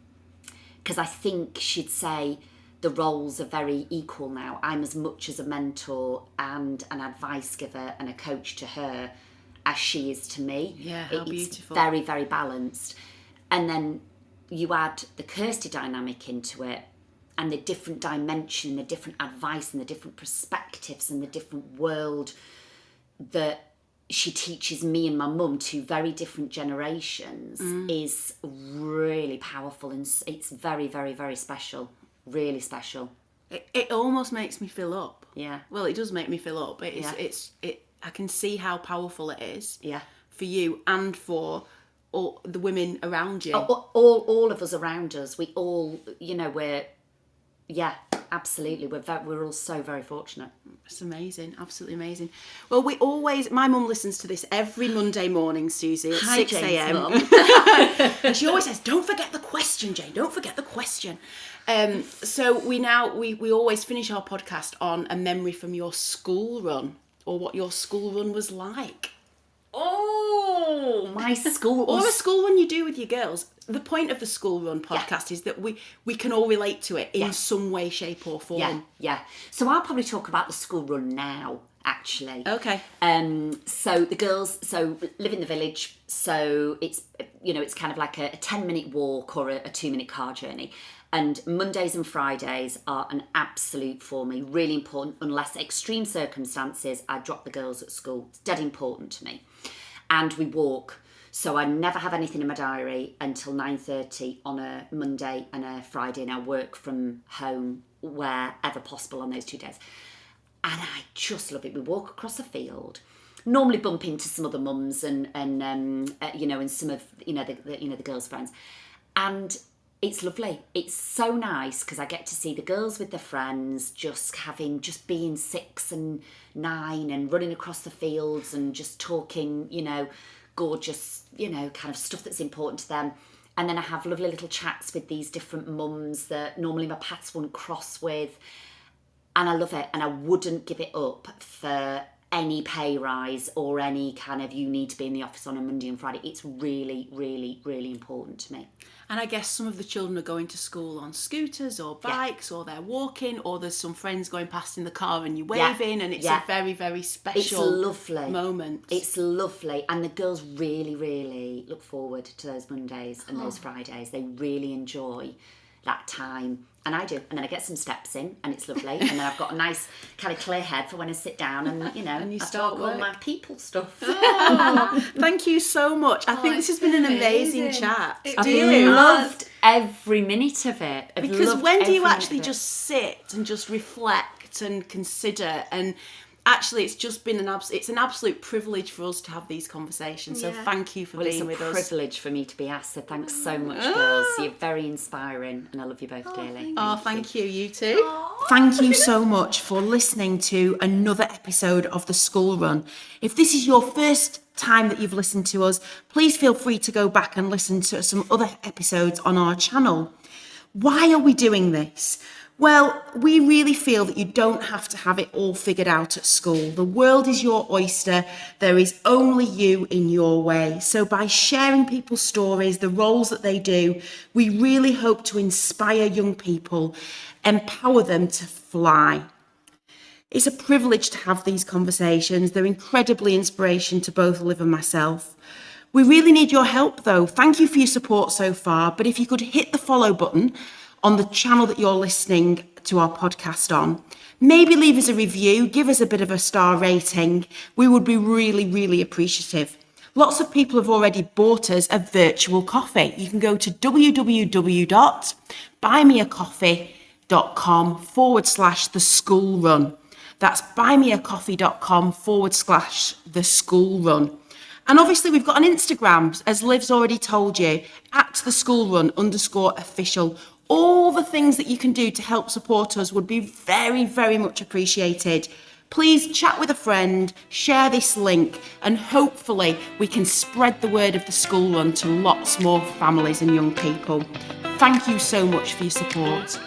because I think she'd say the roles are very equal now. I'm as much as a mentor and an advice giver and a coach to her as she is to me. Yeah, how beautiful. It's very, very balanced. And then you add the Kirsty dynamic into it, and the different dimension, the different advice and the different perspectives and the different world that she teaches me and my mum, two very different generations, is really powerful, and it's very, very, very special. Really special. It almost makes me fill up. Yeah. Well, it does make me fill up. I can see how powerful it is. Yeah. For you and for all the women around you. All of us around us. We all, absolutely. We're all so very fortunate. It's amazing, absolutely amazing. Well, my mum listens to this every Monday morning, Suzy, at 6 a.m. And she always says, don't forget the question, Jane, don't forget the question. So we always finish our podcast on a memory from your school run, or what your school run was like. Oh, my school. Or a school run you do with your girls. The point of the school run podcast is that we can all relate to it in some way, shape or form. Yeah. So I'll probably talk about the school run now, actually. Okay. So the girls live in the village. So it's kind of like a 10-minute walk or a 2-minute car journey. And Mondays and Fridays are an absolute for me, really important. Unless extreme circumstances, I drop the girls at school. It's dead important to me. And we walk. So I never have anything in my diary until 9:30 on a Monday and a Friday, and I work from home wherever possible on those 2 days. And I just love it. We walk across a field, normally bump into some other mums and some of the girls' friends, and it's lovely. It's so nice because I get to see the girls with their friends, just being 6 and 9 and running across the fields and just talking, gorgeous, kind of stuff that's important to them. And then I have lovely little chats with these different mums that normally my paths wouldn't cross with. And I love it. And I wouldn't give it up for any pay rise or any kind of you need to be in the office on a Monday and Friday. It's really, really, really important to me. And I guess some of the children are going to school on scooters or bikes, or they're walking, or there's some friends going past in the car and you're waving, and it's a very, very special moment. It's lovely. And the girls really, really look forward to those Mondays and those Fridays. They really enjoy that time. And I do. And then I get some steps in and it's lovely. And then I've got a nice kind of clear head for when I sit down and, and you start all my people stuff. Oh, thank you so much. I think this has been an amazing chat. I've loved every minute of it. Because when do you actually just sit and just reflect and consider? And actually, it's just been it's an absolute privilege for us to have these conversations. So thank you for being with us. It's a privilege for me to be asked. So thanks so much, girls. You're very inspiring, and I love you both dearly. Thank you. You too. Thank you so much for listening to another episode of The School Run. If this is your first time that you've listened to us, please feel free to go back and listen to some other episodes on our channel. Why are we doing this? Well, we really feel that you don't have to have it all figured out at school. The world is your oyster. There is only you in your way. So by sharing people's stories, the roles that they do, we really hope to inspire young people, empower them to fly. It's a privilege to have these conversations. They're incredibly inspirational to both Liv and myself. We really need your help though. Thank you for your support so far. But if you could hit the follow button on the channel that you're listening to our podcast on, maybe leave us a review, give us a bit of a star rating. We would be really, really appreciative. Lots of people have already bought us a virtual coffee. You can go to www.buymeacoffee.com/theschoolrun. That's buymeacoffee.com/theschoolrun. And obviously we've got an Instagram, as Liv's already told you, @theschoolrun_official. All the things that you can do to help support us would be very, very much appreciated. Please chat with a friend, share this link, and hopefully we can spread the word of the school run to lots more families and young people. Thank you so much for your support.